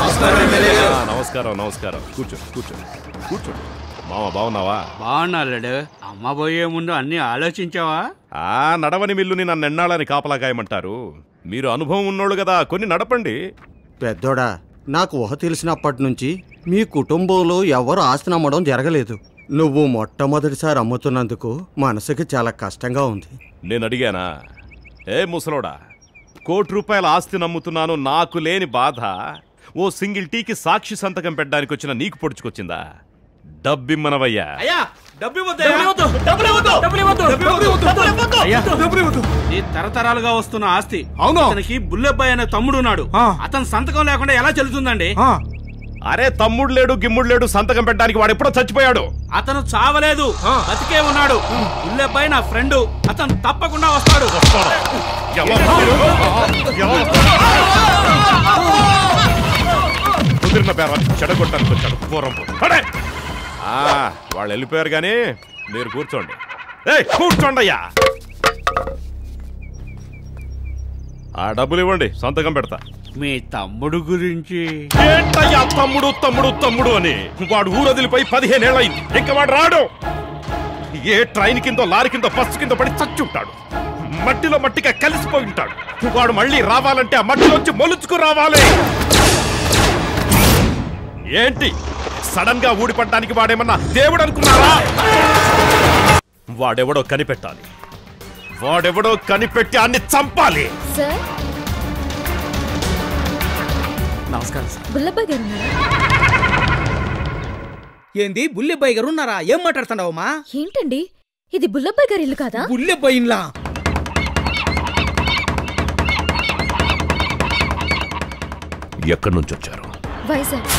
నమస్కారం నమస్కారం. కూర్చో కూర్చో కూర్చో. మామ బాగున్నావా? బాగున్నాడు. అమ్మ పోయే ముందు అన్ని ఆలోచించావా? నడవని మిల్లుని నన్ను ఎన్నాళ్ళని కాపలా కాయమంటారు. మీరు అనుభవం ఉన్నోళ్ళు కదా, కొన్ని నడపండి. పెద్దోడా, నాకు ఊహ తెలిసినప్పటి నుంచి మీ కుటుంబంలో ఎవరు ఆస్తి నమ్మడం జరగలేదు. నువ్వు మొట్టమొదటిసారి అమ్ముతున్నందుకు మనసుకి చాలా కష్టంగా ఉంది. నేను అడిగానా? ఏ ముసలోడా, ₹1,00,00,000 ఆస్తి నమ్ముతున్నాను, నాకు లేని బాధ ఓ సింగిల్ టీకి సాక్షి సంతకం పెట్టడానికి వచ్చిన నీకు పొడుచుకొచ్చిందా? డబ్బిమ్మనవయ్యా. ఈ తరతరాలుగా వస్తున్న ఆస్తి. అవును, అతనికి బుల్లెబ్బాయి అనే తమ్ముడున్నాడు. అతని సంతకం లేకుండా ఎలా చెల్లుతుందండి? అరే తమ్ముడు లేడు గిమ్ముడు లేడు, సంతకం పెట్టడానికి వాడు ఎప్పుడో చచ్చిపోయాడు. అతను చావలేదు, బతికే ఉన్నాడు. బుల్లెబ్బాయి నా ఫ్రెండ్, అతను తప్పకుండా వస్తాడు. కుదిరిన పేరు చెడగొట్టడానికి వచ్చాడు పూర్వం. వాళ్ళు వెళ్ళిపోయారు కానీ మీరు కూర్చోండి. కూర్చోండి అయ్యా. ఆ డబ్బులు ఇవ్వండి, సంతకం పెడతా. మీ తమ్ముడు గురించి ఏంటయ్యా తమ్ముడు తమ్ముడు తమ్ముడు అని? వాడు ఊరొదిలిపోయి 15 ఏళ్ళయింది. ఇంకా వాడు రాడు. ఏ ట్రైన్ కిందో లారీ కిందో బస్సు కిందో పడి చచ్చుంటాడు. మట్టిలో మట్టిగా కలిసిపోయి ఉంటాడు. వాడు మళ్ళీ రావాలంటే ఆ మట్టిలోంచి మొలుచుకు రావాలి. ఏంటి సడన్ గా ఊడిపడ్డానికి వాడేమన్నా దేవుడు అనుకున్నారా? వాడెవడో కనిపెట్టాలి. వాడెవడో కనిపెట్టి అన్ని చంపాలి. నమస్కారం సార్. బుల్లబ్బాయి గారు ఉన్నారా? ఏంది బుల్లెబ్బాయి గారు ఉన్నారా? ఏం మాట్లాడుతున్నావమ్మా? ఏంటండి ఇది బుల్లబ్బాయి గారి ఇల్లు కాదా? బుల్లెబ్బాయిలా? ఎక్కడి నుంచి వచ్చారు? వైజాగ్.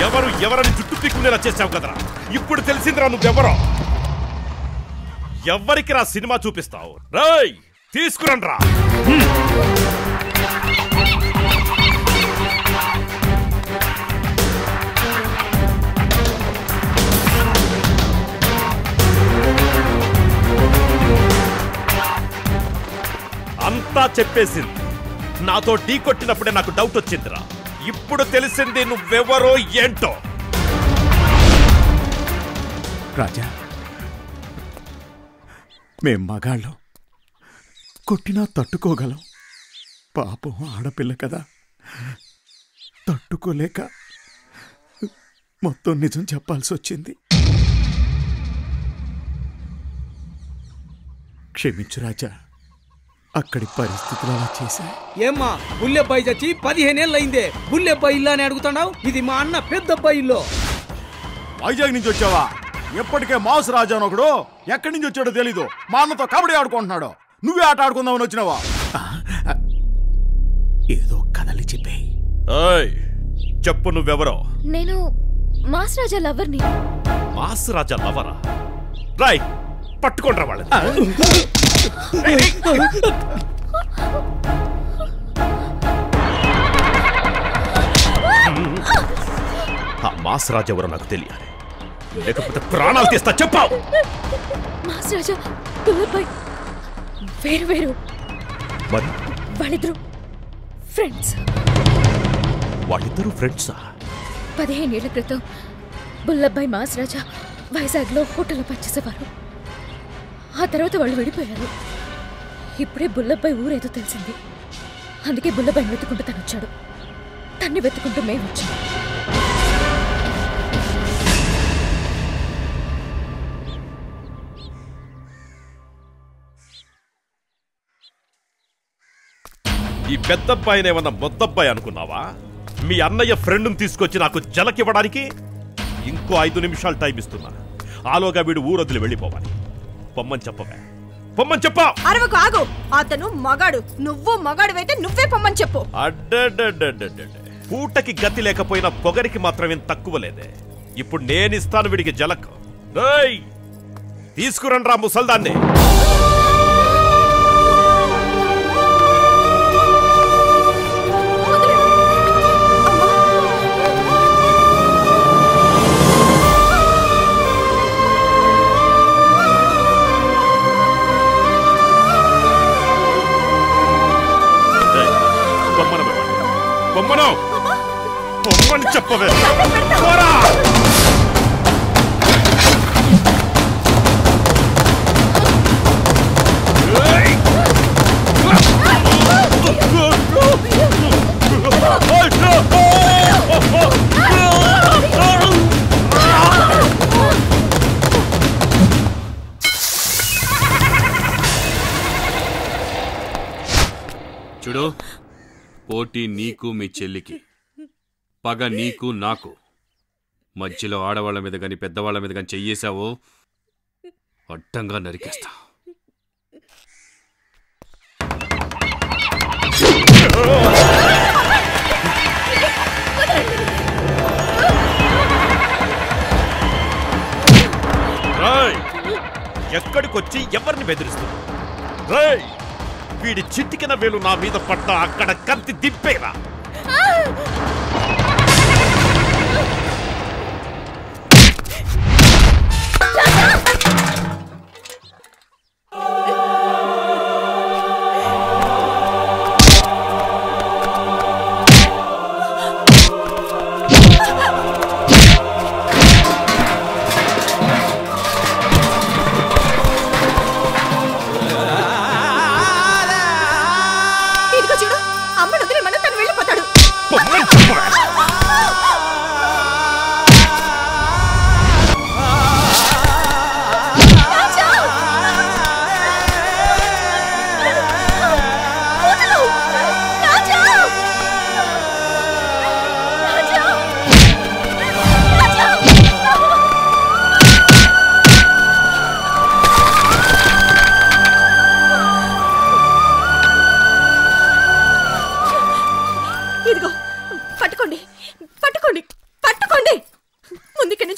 ఎవరు ఎవరని జుట్టు పీక్కునేలా చేసావు కదరా. ఇప్పుడు తెలిసిందిరా నువ్వెవరో. ఎవరికి రా సినిమా చూపిస్తావు? రేయ్ తీసుకురండి రా. అంతా చెప్పేసింది. నాతో ఢీ కొట్టినప్పుడే నాకు డౌట్ వచ్చిందిరా. ఇప్పుడు తెలిసింది నువ్వెవరో ఏంటో. రాజా, మేం మగాళ్ళం, కొట్టినా తట్టుకోగలం. పాపం ఆడపిల్ల కదా, తట్టుకోలేక మొత్తం నిజం చెప్పాల్సి వచ్చింది. క్షమించు రాజా, అక్కడి పరిస్థితులు అలా చేశా. ఏమ్మా బుల్లెబ్బాయి చచ్చి 15 ఏళ్ళయిందే, బుల్లెబ్బాయి ఇల్లు అని అడుగుతున్నావు? ఇది మా అన్న పెద్దబ్బాయి ఇల్లు. వైజాగ్ నుంచి వచ్చావా? ఎప్పటికే మాస్ రాజా ఒకడు ఎక్కడి నుంచి వచ్చాడో తెలీదు, మా అన్నతో కబడ్డీ ఆడుకుంటున్నాడు. నువ్వే ఆట ఆడుకుందామని వచ్చినావా? ఏదో కథలు చెప్పే. చెప్పు నువ్వెవరో. నేను మాస్ రాజా లవర్ని. మాస్ రాజా లవరా? రాయ్ పట్టుకోండ్రా వాళ్ళని. ఆ మాస్ రాజా ఎవరో నాకు తెలియాలి, లేకపోతే ప్రాణాలు తీస్తా. చెప్పావు. మాస్ రాజా బుల్లబ్బాయి వేరు వేరు. మరి వాళ్ళిద్దరు ఫ్రెండ్స్. వాళ్ళిద్దరూ ఫ్రెండ్సా? 15 ఏళ్ల క్రితం బుల్లబ్బాయి మాస్ రాజా వైజాగ్లో హోటల్లో పనిచేసేవారు. ఆ తర్వాత వాళ్ళు విడిపోయారు. ఇప్పుడే బుల్లబ్బాయి ఊరేదో తెలిసింది. అందుకే బుల్లబ్బాయిని వెతుకుంటూ తను వచ్చాడు. తన్ని వెతుకుంటూ మేము వచ్చాం. ఈ పెద్దబ్బాయినేమన్నా మొద్దబ్బాయి అనుకున్నావా? మీ అన్నయ్య ఫ్రెండ్ని తీసుకొచ్చి నాకు జలకివ్వడానికి ఇంకో 5 నిమిషాలు టైం ఇస్తున్నా. ఆలోగా వీడు ఊరొదిలి వెళ్ళిపోవాలి. పొమ్మని చెప్పవే, పొమ్మని చెప్పా. అరవకు, ఆగు. అతను మగాడు, నువ్వు మగాడువైతే నువ్వే పొమ్మని చెప్పు. పూటకి గతి లేకపోయినా పొగరికి మాత్రమేం తక్కువ లేదే. ఇప్పుడు నేనిస్తాను వీడికి జలక్. తీసుకురండి రా ముసల్దాన్ని. చెప్పవే పోరా. చూడు, పోటీ నీకు మీ చెల్లికి, పగ నీకు నాకు. మధ్యలో ఆడవాళ్ళ మీద గాని పెద్దవాళ్ళ మీద గాని చెయ్యేశావో అడ్డంగా నరికేస్తా. ఎక్కడికొచ్చి ఎవరిని బెదిరిస్తుంది? వీడి చిట్టికిన వేలు నా మీద పడ్డ అక్కడ కత్తి దింపేరా.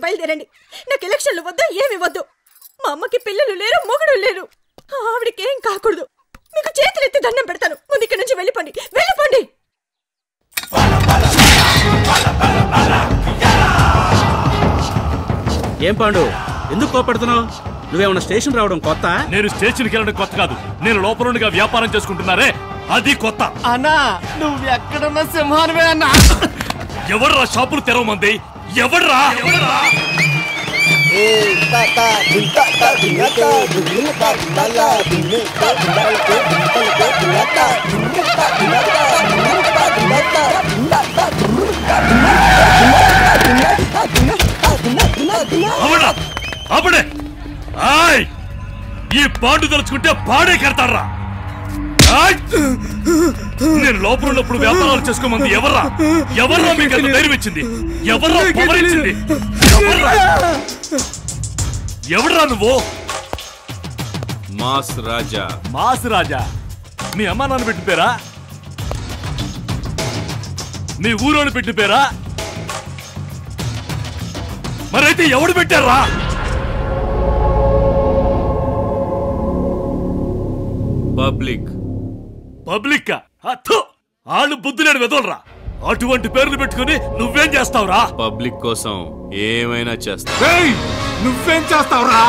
బయలుదేరండి. నాకు ఎలక్షన్లు వద్దు, ఏమి వద్దు. మా అమ్మకి పిల్లలు లేరు, మొగుడు లేరు. ఆవిడకి ఏం కాకూడదు. మీకు చేతులెత్తి దండం పెడతాను. ముందు ఇక్కడి నుంచి వెళ్ళిపోండి, వెళ్ళిపోండి. ఏం పాండు, ఎందుకు కోపడుతున్నావు? నువ్వేమన్నా స్టేషన్ రావడం కొత్త? నేను స్టేషన్కి వెళ్ళడం కొత్త కాదు. నేను లోపలగా వ్యాపారం చేసుకుంటున్నారే, అది కొత్త. అన్నా నువ్వు ఎక్కడున్న సింహానివే అన్నా. ఎవడ్రా షాపులు తెరవమంది? ఎవడ్రా? అప్పుడే ఈ పాండు తలుచుకుంటే పాడే కడతాడ్రా. నేను లోపల ఉన్నప్పుడు వ్యాపారాలు చేసుకోమంది ఎవర్రా? ఎవర్రా మీకు అంత ధైర్యం ఇచ్చింది? ఎవర్రా పవర్ ఇచ్చింది? ఎవడ్రా నువ్వు? మాస్ రాజా. మాస్ రాజా మీ అమ్మా నాన్న పెట్టిన పేరా? మీ ఊరోని పెట్టిన పేరా? మరైతే ఎవడు పెట్టారా? పబ్లిక్. పబ్లిక్ ఆళ్ళు బుద్ధి లేని వెదోలరా. అటువంటి పేర్లు పెట్టుకుని నువ్వేం చేస్తావురా? పబ్లిక్ కోసం ఏమైనా చేస్తా. నువ్వేం చేస్తావురా?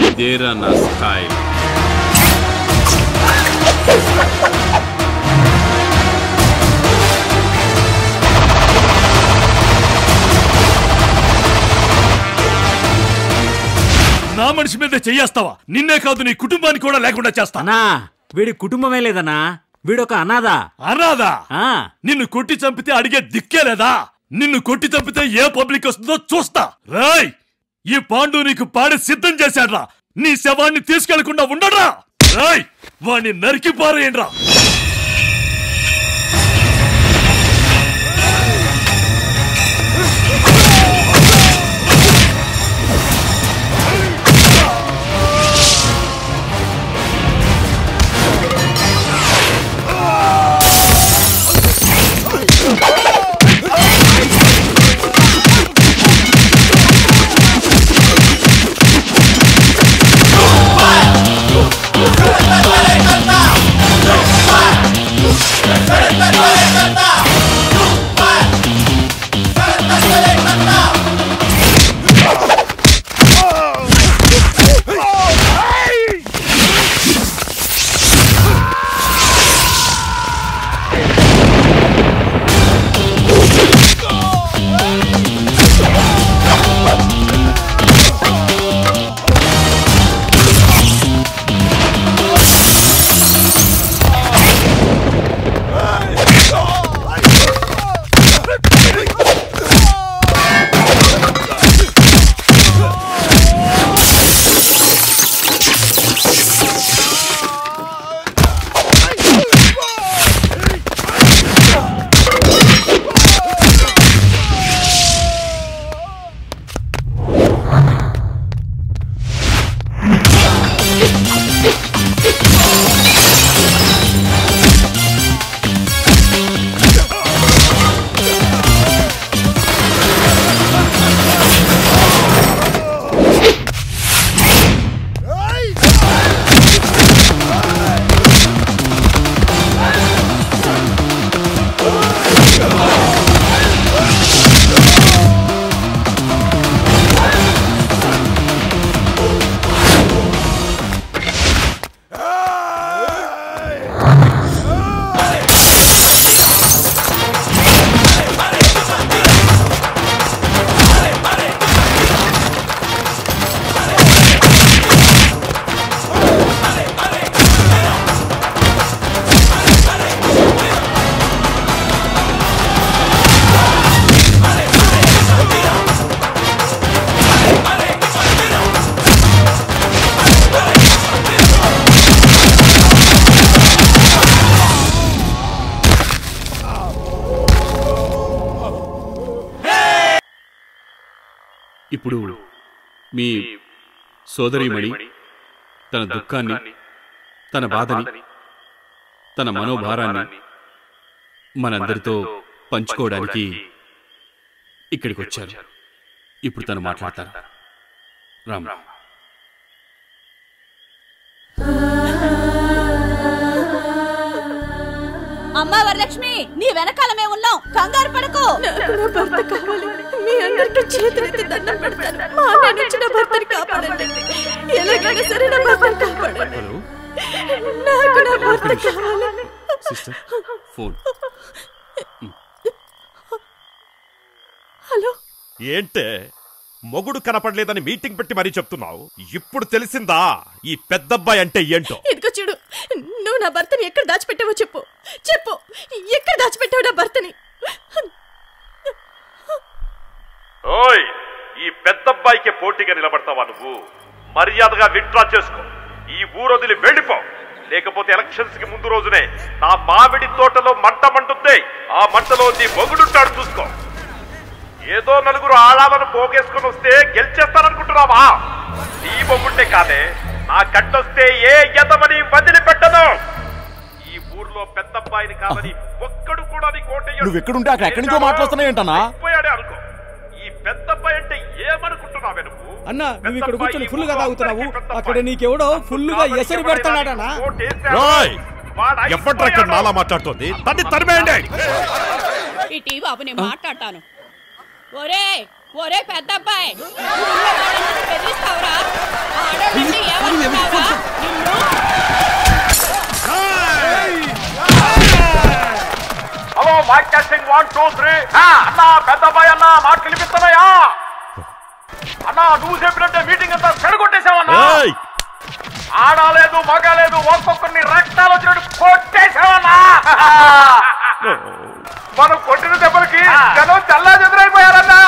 ఇదేరా నా స్టైల్. నా మనిషి మీద చెయ్యేస్తావా? నిన్నే కాదు నీ కుటుంబాన్ని కూడా లేకుండా చేస్తానా? వీడి కుటుంబమే లేదన్నా, వీడొక అనాథా. అనాథా? నిన్ను కొట్టి చంపితే అడిగే దిక్కే లేదా? నిన్ను కొట్టి చంపితే ఏ పబ్లిక్ వస్తుందో చూస్తా. రాయ్, ఈ పాండు నీకు పాడి సిద్ధం చేశాడ్రా. నీ శవాన్ని తీసుకెళ్లకుండా ఉండరా. రాయ్, వాణ్ణి నరికి పారేయండ్రా. Let's go! ఇప్పుడు మీ సోదరీమణి తన దుఃఖాన్ని, తన బాధని, తన మనోభారాన్ని మనందరితో పంచుకోవడానికి ఇక్కడికి వచ్చారు. ఇప్పుడు తను మాట్లాడతారు. రామ్. అమ్మా వరలక్ష్మి, నీ వెనకాల మేము ఉన్నాం, కంగారు పడకు. నాకు నా భర్త కావాలి. మీ అందరికీ చేతులెత్తి దండం పెడతాను. మా అన్న నుంచి నా భర్తని కాపాడండి. ఎలాగైనా సరే నా భర్తని కాపాడండి. నాకు నా భర్త కావాలి. Sister, phone. హలో. ఏంటే మొగుడు కనపడలేదని మీటింగ్ పెట్టి మరీ చెప్తున్నావు? ఇప్పుడు తెలిసిందా ఈ పెద్దబ్బాయి అంటే ఏంటో? ఇదిగో చూడు, నువ్వు నా భర్తని ఎక్కడ దాచిపెట్టావో చెప్పు. చెప్పు, ఎక్కడ దాచిపెట్టావు నా భర్తని? ఓయ్, ఈ పెద్దబ్బాయికి పోటీగా నిలబడతావా నువ్వు? మర్యాదగా విత్డ్రా చేసుకో. ఈ ఊరొదిలి వెళ్ళిపో. లేకపోతే ఎలక్షన్స్ కి ముందు రోజునే నా మామిడి తోటలో మంట మంటుంది. ఆ మంటలో నీ మొగుడుంటాడు, చూసుకో. ఏదో నలుగురు ఆడాలను పోగేసుకుని వస్తే గెలిచేస్తాననుకుంటున్నావా? నీ మొగుంటే కాదే, నా గడ్డొస్తే ఏ యదమని వదిలిపెట్టను. ఈ ఊర్లో పెద్దబ్బాయిని కాదని ఒక్కడు కూడా నీ కోటయ్య. నువ్వు ఎక్కడుంటే అక్కడ ఎక్కడి నుంచో మాట్లాడుతున్నాయంటనా? పోయాడే అనుకో. ఈ పెద్దబ్బాయి అంటే ఏమనుకుంటున్నావే నువ్వు? అన్నా, నువ్వు ఇక్కడ కూర్చొని ఫుల్ గా తాగుతున్నావు, అక్కడ నీకెవడో ఫుల్ గా ఎసరు పెడతాడనా? ఎప్పటిక్కడ నాలా మాట్లాడుతోంది, తన్ని తరిమేయండి. ఇటీ బాబు, నేను మాట్లాడతాను. ఒరే ఒరే పెద్దబ్బాయి, బెదిరిస్తావురా? ఆడోళ్ళంటే ఏమనుకుంటావురా నిన్ను? Hello, mic testing 1 2 3. అన్నా, పెద్దబ్బాయి అన్నా, మాట వినిపిస్తున్నాయా? అన్నా, నువ్వు చెప్పినట్టే మీటింగ్ అంతా చెడగొట్టేశావన్నా. ఆడలేదు మగాలేదు, ఒక్కొక్కరిని రక్తాలు వచ్చినట్టు కొట్టేశావన్నా. మనం కొట్టిన దెబ్బలకి జనం చల్లా చెదురైపోయారన్నా.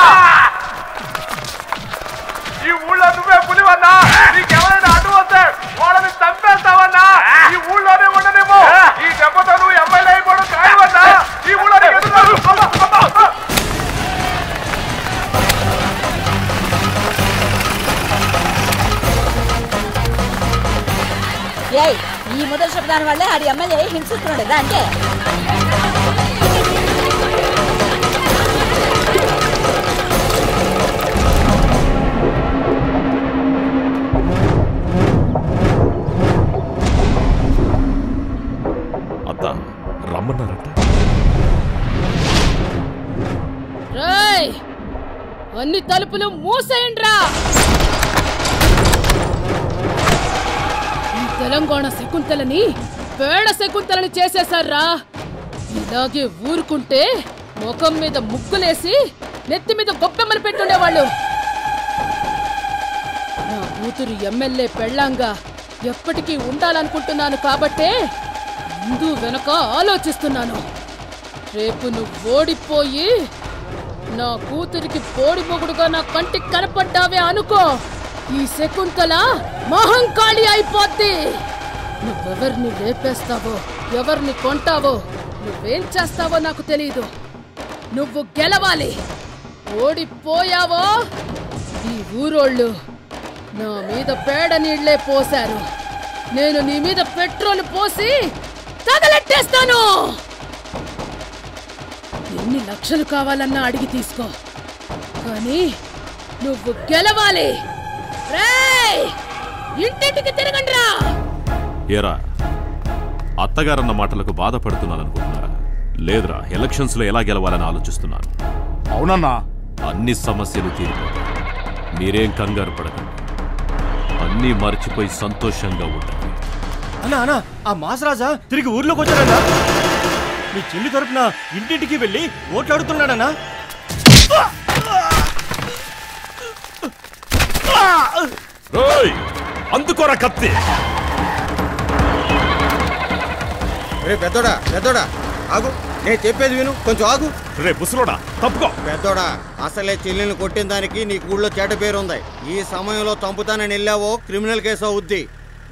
ఈ ఊళ్ళో నువ్వే పులివన్నా. నీకెవరైనా అడ్డు వస్తే వాళ్ళని చంపేస్తావన్నా. ఈ ఊళ్ళోనే ఉండనేమో. ఈ దెబ్బతో నువ్వు ఎమ్మెల్యే అయిపోవడం ఖాయమన్నా. ఈ ఊళ్ళో ఈ మొదటి శబ్దాన్ని వల్లే ఆడి ఎమ్మెల్యే హింసిస్తున్నాడు అంటే. అత్త రమ్మన్నారంట. రేయ్, అన్ని తలుపులు మూసేయండ్రా. ఈ తెలంగాణ శకుంతలని పేడ శకుంతలని చేసేశారా. ఇలాగే ఊరుకుంటే ముఖం మీద ముగ్గులేసి నెత్తి మీద గొప్పెమ్మలు పెట్టుండేవాళ్ళు. నా కూతురు ఎమ్మెల్యే పెళ్ళాంగా ఎప్పటికీ ఉండాలనుకుంటున్నాను కాబట్టే ముందు వెనక ఆలోచిస్తున్నాను. రేపు నువ్వు ఓడిపోయి నా కూతురికి పోడి మొగుడుగా నా కంటికి కనపడ్డావే అనుకో, ఈ శకుంతల మహంకాళి అయిపోద్ది. నువ్వెవరిని లేపేస్తావో, ఎవరిని కొంటావో, నువ్వేం చేస్తావో నాకు తెలీదు. నువ్వు గెలవాలి. ఓడిపోయావో ఈ ఊరోళ్ళు నా మీద పేడ నీళ్లే పోశారు. నేను నీ మీద పెట్రోల్ పోసి తగలెట్టేస్తాను. ఎన్ని లక్షలు కావాలన్నా అడిగి తీసుకో, కానీ నువ్వు గెలవాలి. రేయ్, ఇంటింటికి తిరగండ్రా. ఏరా, అత్తగారన్న మాటలకు బాధపడుతున్నాననుకుంటున్నారా? లేదురా, ఎలక్షన్స్ లో ఎలా గెలవాలని ఆలోచిస్తున్నాను. అవునన్నా, అన్ని సమస్యలు తీరిపోతాయి. మీరేం కంగారు పడకండి. అన్నీ మర్చిపోయి సంతోషంగా ఉండండి. అన్నా అన్నా, ఆ మాసరాజా తిరిగి ఊర్లోకి వచ్చాడన్నా. మీ చెల్లి తరపున ఇంటింటికి వెళ్ళి ఓట్లాడుతున్నాడన్నా. అందుకోరా కత్తి. రే పెద్దోడా, పెద్దోడా ఆగు, నేను చెప్పేది విను, కొంచెం ఆగు. రే ముసలోడా, తప్పుకో. పెద్దోడా, అసలే చెల్లెల్ని కొట్టిన దానికి నీ ఊళ్ళో చెడ్డ పేరు ఉంది. ఈ సమయంలో చంపుతానని వెళ్ళావో క్రిమినల్ కేసు అవుద్ది.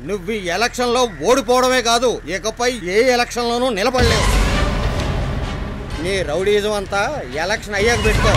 నువ్వు ఈ ఎలక్షన్ లో ఓడిపోవడమే కాదు, ఇకపై ఏ ఎలక్షన్ లోనూ నిలబడలేవు. నీ రౌడీజం అంతా ఎలక్షన్ అయ్యాక పెట్టుకో.